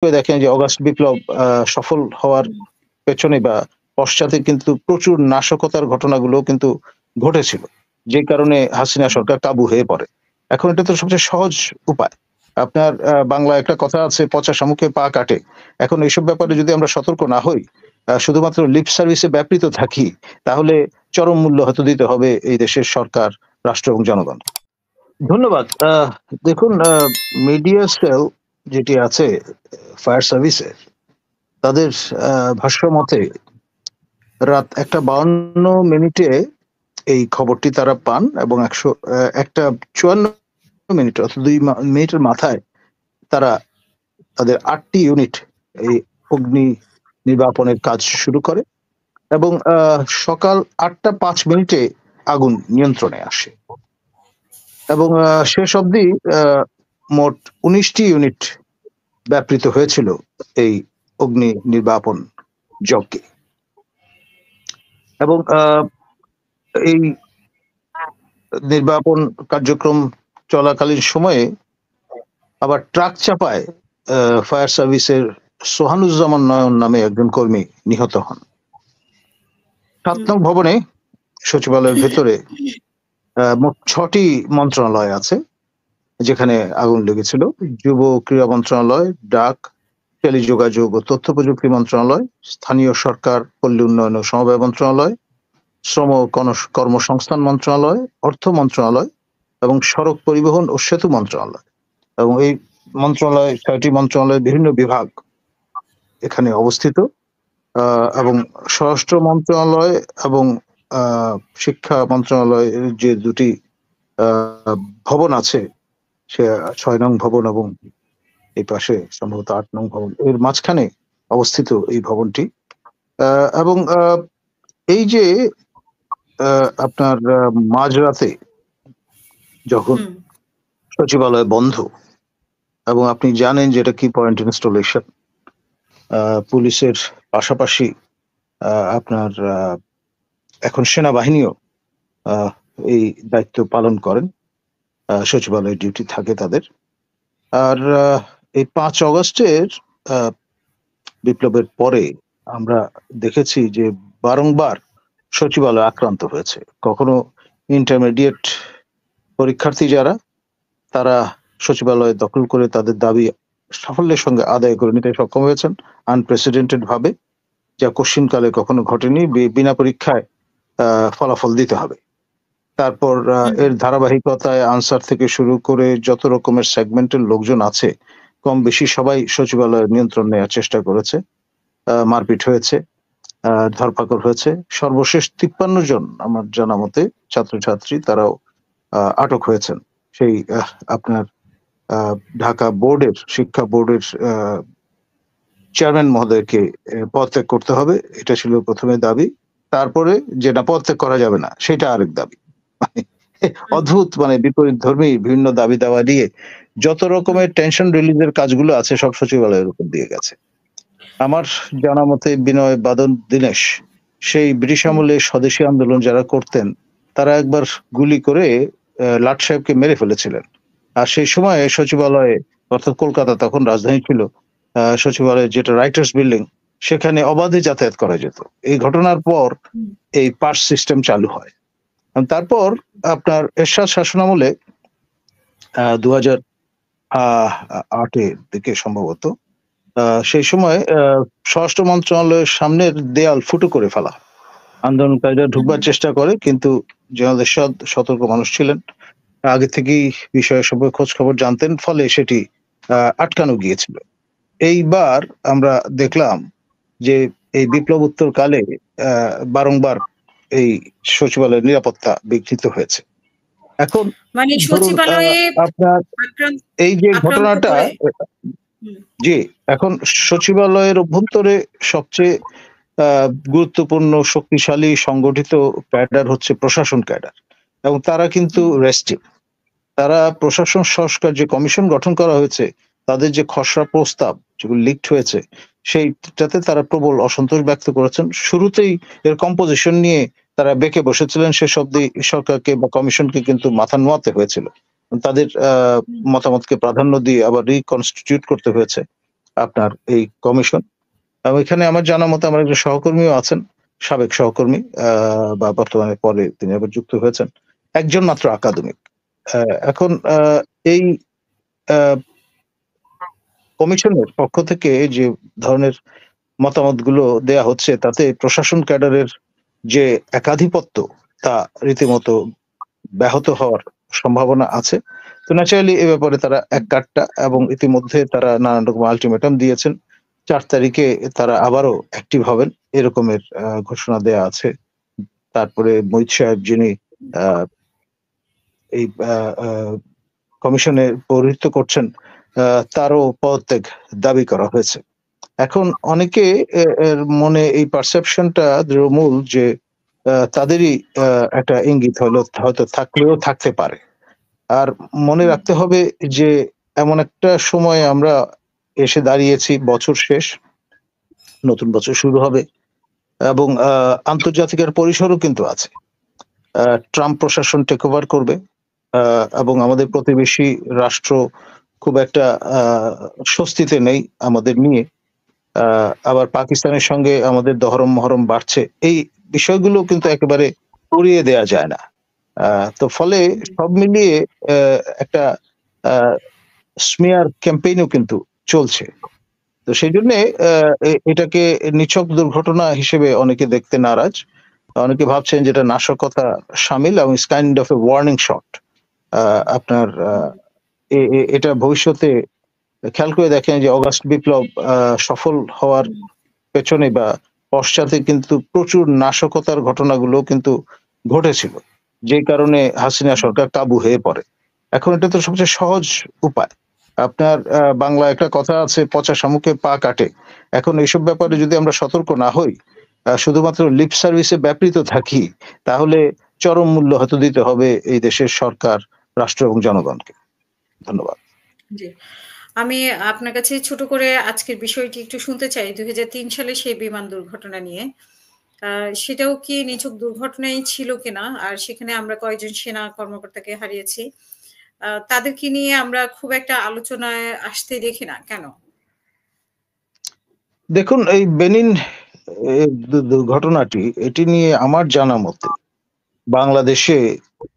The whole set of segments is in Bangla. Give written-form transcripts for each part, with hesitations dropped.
করে দেখেন যে অগাস্ট বিপ্লব সফল হওয়ার পেছনে বা পশ্চাতে কিন্তু প্রচুর নাশকতার ঘটনাগুলো কিন্তু ঘটেছিল। যে কারণে হাসিনা সরকার কাবু হয়ে পড়ে। এখন এটা তো সবচেয়ে সহজ উপায়। আপনার বাংলায় একটা কথা আছে, "পচা শামুকে পা কাটে।" এখন এইসব ব্যাপারে যদি আমরা সতর্ক না হই, শুধুমাত্র লিপ সার্ভিসে ব্যাপৃত থাকি, তাহলে চরম মূল্য হয়তো দিতে হবে এই দেশের সরকার, রাষ্ট্র এবং জনগণ। ধন্যবাদ। দেখুন, মিডিয়া সেল যেটি আছে ফায়ার সার্ভিসের, তাদের ভাষ্য মতে রাত ১:৫২ এই খবরটি তারা পান এবং ১:৫৪ অর্থাৎ ২ মিনিটের মাথায় তারা তাদের ৮টি ইউনিট এই অগ্নি নির্বাপনের কাজ শুরু করে এবং সকাল ৮:০৫ আগুন নিয়ন্ত্রণে আসে এবং শেষ অবধি মোট ১৯টি ইউনিট ব্যাপৃত হয়েছিল এই অগ্নি নির্বাপন যজ্ঞে। এবং এই নির্বাপন কার্যক্রম চলাকালীন সময়ে আবার ট্রাক চাপায় ফায়ার সার্ভিসের সোহানুজ্জামান নয়ন নামে একজন কর্মী নিহত হন। ৭ নং ভবনে সচিবালয়ের ভেতরে মোট ৬টি মন্ত্রণালয় আছে যেখানে আগুন লেগেছিল। যুব ক্রীড়া মন্ত্রণালয়, ডাক, টেলিযোগাযোগ ও তথ্য প্রযুক্তি মন্ত্রণালয়, স্থানীয় সরকার, পল্লী উন্নয়ন ও সমবায় মন্ত্রণালয়, শ্রম ও কর্মসংস্থান মন্ত্রণালয়, অর্থ মন্ত্রণালয় এবং সড়ক পরিবহন ও সেতু মন্ত্রণালয়। এবং এই মন্ত্রণালয়, ৬টি মন্ত্রণালয়ের বিভিন্ন বিভাগ এখানে অবস্থিত এবং স্বরাষ্ট্র মন্ত্রণালয় এবং শিক্ষা মন্ত্রণালয়ের যে দুটি ভবন আছে, সে ৬ নং ভবন এবং এই পাশে সম্ভবত ৮ নং ভবন, এর মাঝখানে অবস্থিত এই ভবনটি। এবং এই যে আপনার মাঝরাতে যখন সচিবালয় বন্ধ এবং আপনি জানেন যে এটা কি পয়েন্ট ইনস্টলেশন, পুলিশের পাশাপাশি আপনার এখন সেনাবাহিনীও এই দায়িত্ব পালন করেন, সচিবালয়ের ডিউটি থাকে তাদের। আর এই ৫ অগস্টের বিপ্লবের পরে আমরা দেখেছি যে বারংবার সচিবালয় আক্রান্ত হয়েছে। কখনো ইন্টারমিডিয়েট পরীক্ষার্থী যারা, তারা সচিবালয় দখল করে তাদের দাবি সাফল্যের সঙ্গে আদায় করে নিতে সক্ষম হয়েছেন আনপ্রেসিডেন্টেড ভাবে, যা কশিনকালে কখনো ঘটেনি। বিনা পরীক্ষায় ফলাফল দিতে হবে। তারপর এর ধারাবাহিকতায় আনসার থেকে শুরু করে যত রকমের সেগমেন্টের লোকজন আছে, কম বেশি সবাই সচিবালয়ের নিয়ন্ত্রণ নেওয়ার চেষ্টা করেছে। মারপিট হয়েছে, ধরপাকড় হয়েছে। সর্বশেষ ৫৩ জন আমার জানা মতে ছাত্রছাত্রী, তারাও আটক হয়েছেন। সেই আপনার ঢাকা বোর্ডের, শিক্ষা বোর্ডের চেয়ারম্যান মহোদয়কে পদত্যাগ করতে হবে, এটা ছিল প্রথমে দাবি। তারপরে যে না, পদত্যাগ করা যাবে না, সেটা আরেক দাবি। অদ্ভুত, বিপরীত ধর্মী বিভিন্ন দাবি দাওয়া নিয়ে যত রকমের টেনশন রিলিজের কাজগুলো আছে সব সচিবালয়ের উপর দিয়ে গেছে। আমার জানা মতে বিনয় বাদল দীনেশ, সেই ব্রিটিশ আমলে স্বদেশী আন্দোলন যারা করতেন, তারা একবার গুলি করে লাট সাহেবকে মেরে ফেলেছিলেন। আর সেই সময় সচিবালয়ে, অর্থাৎ কলকাতা তখন রাজধানী ছিল, সচিবালয়ে যেটা রাইটার্স বিল্ডিং, সেখানে অবাধে যাতায়াত করা যেত। এই ঘটনার পর এই পাস সিস্টেম চালু হয়। তারপর আপনার এরশাদ শাসনামলে ২০০৮-এর দিকে সম্ভবত, সেই সময় স্বরাষ্ট্র মন্ত্রণালয়ের সামনের দেয়াল ফুটো করে ফেলা। আন্দোলনকারীরা ঢুকবার চেষ্টা করে, কিন্তু জেনারেল এরশাদ সতর্ক মানুষ ছিলেন, আগে থেকেই বিষয়ের সম্পর্কে খোঁজ খবর জানতেন, ফলে সেটি আটকানো গিয়েছিল। এইবার আমরা দেখলাম যে এই বিপ্লব উত্তর কালে বারংবার এই সচিবালয়ের নিরাপত্তা বিঘ্নিত হয়েছে। এখন আপনার এই যে ঘটনাটা, জি, এখন সচিবালয়ের অভ্যন্তরে সবচেয়ে গুরুত্বপূর্ণ, শক্তিশালী, সংগঠিত ক্যাডার হচ্ছে প্রশাসন ক্যাডার, এবং তারা কিন্তু রেস্টিভ। তারা প্রশাসন সংস্কার যে কমিশন গঠন করা হয়েছে, তাদের যে খসড়া প্রস্তাব যেগুলো লিকড হয়েছে, সেইটাতে তারা প্রবল অসন্তোষ ব্যক্ত করেছেন। শুরুতেই এর কম্পোজিশন নিয়ে তারা বেঁকে বসেছিলেন, শেষ অবধি সরকারকে বা কমিশনকে কিন্তু মাথা নোয়াতে হয়েছিল। তাদের মতামতকে প্রাধান্য দিয়ে আবার রিকনস্টিটিউট করতে হয়েছে। আপনার এই কমিশন। এবং এখানে আমার জানা মতে আমার একজন সহকর্মীও আছেন, সাবেক সহকর্মী বা বর্তমানে পরে তিনি আবার যুক্ত হয়েছেন। একজন মাত্র একাডেমিক। এখন এই আ কমিশনের পক্ষ থেকে যে ধরনের মতামতগুলো দেয়া হচ্ছে তাতে প্রশাসন ক্যাডারের যে একাধিপত্য তা রীতিমতো ব্যাহত হওয়ার সম্ভাবনা আছে। তো ন্যাচারালি এ ব্যাপারে তারা এককাট্টা এবং ইতিমধ্যে তারা নানান রকম আল্টিমেটাম দিয়েছেন। ৪ তারিখে তারা আবারও অ্যাক্টিভ হবেন এরকমের ঘোষণা দেয়া আছে। তারপরে মহিত সাহেব যিনি আ এই আ আ কমিশনে পৌরোহিত্য করছেন, তারও পদত্যাগ দাবি করা হয়েছে। এখন অনেকে এর মনে এই পারসেপশনটা দৃঢ়মূল যে তাদেরই একটা ইঙ্গিত হয়তো থাকলেও থাকতে পারে। আর মনে হুম, রাখতে হবে যে এমন একটা সময় আমরা এসে দাঁড়িয়েছি, বছর শেষ, নতুন বছর শুরু হবে এবং আন্তর্জাতিকের পরিসরও কিন্তু আছে। ট্রাম্প প্রশাসন টেক ওভার করবে এবং আমাদের প্রতিবেশী রাষ্ট্র খুব একটা আ স্বস্তিতে নেই আমাদের নিয়ে। আবার পাকিস্তানের সঙ্গে আমাদের দহরম-মহরম বাড়ছে। এই বিষয়গুলো কিন্তু একেবারে উড়িয়ে দেয়া যায় না। আ তো ফলে হুম, সব মিলিয়ে অ্যা একটা আ স্মিয়ার ক্যাম্পেইন ও কিন্তু চলছে। তো সেইজন্যে এটাকে নিছক দুর্ঘটনা হিসেবে অনেকে দেখতে নারাজ। অনেকে ভাবছেন যে এটা নাশকতা শামিল এবং it's kind of a warning shot. আ আপনার হুম, এটা ভবিষ্যতে খেয়াল করে দেখেন যে অগাস্ট বিপ্লব সফল হওয়ার হুম, পেছনে বা পশ্চাতে কিন্তু প্রচুর নাশকতার ঘটনাগুলো কিন্তু ঘটেছিল। যে কারণে হাসিনা হুম, সরকার কাবু হয়ে পড়ে। এখন এটা তো সবচেয়ে সহজ উপায়। আপনার বাংলায় একটা কথা আছে, "পচা শামুকে পা কাটে।" এখন এইসব ব্যাপারে হুম। যদি আমরা সতর্ক না হই, শুধুমাত্র লিপ সার্ভিসে ব্যাপৃত থাকি, তাহলে চরম মূল্য হয়তো দিতে হবে এই দেশের সরকার, রাষ্ট্র এবং জনগণকে। ধন্যবাদ। জি। আমি আপনার কাছে ছোট করে আজকের বিষয়টি একটু শুনতে চাই। ২০০৩ সালে সেই বিমান দুর্ঘটনা নিয়ে। আ সেটাও কি নিছক দুর্ঘটনাই ছিল কিনা? আর সেখানে আমরা কয়েকজন সেনা কর্মকর্তাকে হারিয়েছি। তাদেরকে নিয়ে আমরা খুব একটা আলোচনায় আসতে দেখি না। কেন? দেখুন এই বেনিন দুর্ঘটনাটি এটি নিয়ে আমার জানা মতে বাংলাদেশে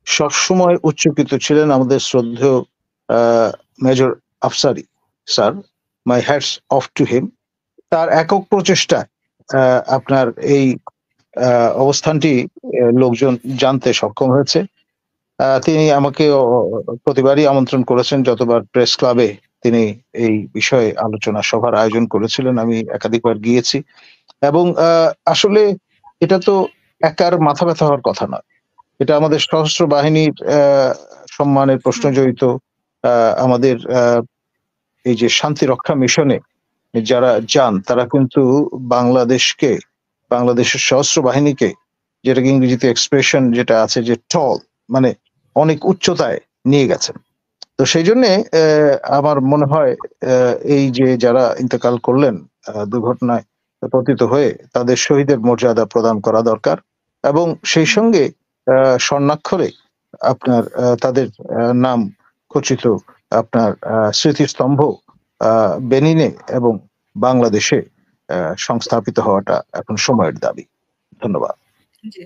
সবসময় উচ্চকিত ছিলেন আমাদের শ্রদ্ধেয় a major Afsari sir. My hats off to him. তার একক প্রচেষ্টায় আ আপনার এই আ অবস্থানটি লোকজন জানতে সক্ষম হয়েছে। তিনি আমাকে প্রতিবারই আমন্ত্রণ করেছেন যতবার প্রেস ক্লাবে তিনি এই বিষয়ে আলোচনা সভার আয়োজন করেছিলেন। আমি একাধিকবার গিয়েছি এবং আসলে এটা তো একার মাথা ব্যাথা হওয়ার কথা নয়। এটা আমাদের সশস্ত্র বাহিনীর সম্মানের প্রশ্ন হুম, জড়িত। আমাদের এই যে শান্তি রক্ষা মিশনে যারা যান তারা কিন্তু বাংলাদেশকে, বাংলাদেশের সশস্ত্র বাহিনীকে, যেটাকে ইংরেজিতে এক্সপ্রেশন যেটা আছে যে টল, মানে অনেক উচ্চতায় নিয়ে গেছেন। তো সেইজন্যে আমার মনে হয় এই যে যারা ইন্তেকাল করলেন দুর্ঘটনায় পতিত হয়ে তাদের শহীদের মর্যাদা প্রদান করা দরকার এবং সেই হুম, সঙ্গে স্বর্ণাক্ষরে আপনার তাদের নাম খচিত আপনার স্মৃতিস্তম্ভ বেনিনে এবং বাংলাদেশে সংস্থাপিত হওয়াটা এখন সময়ের দাবি। ধন্যবাদ। জি।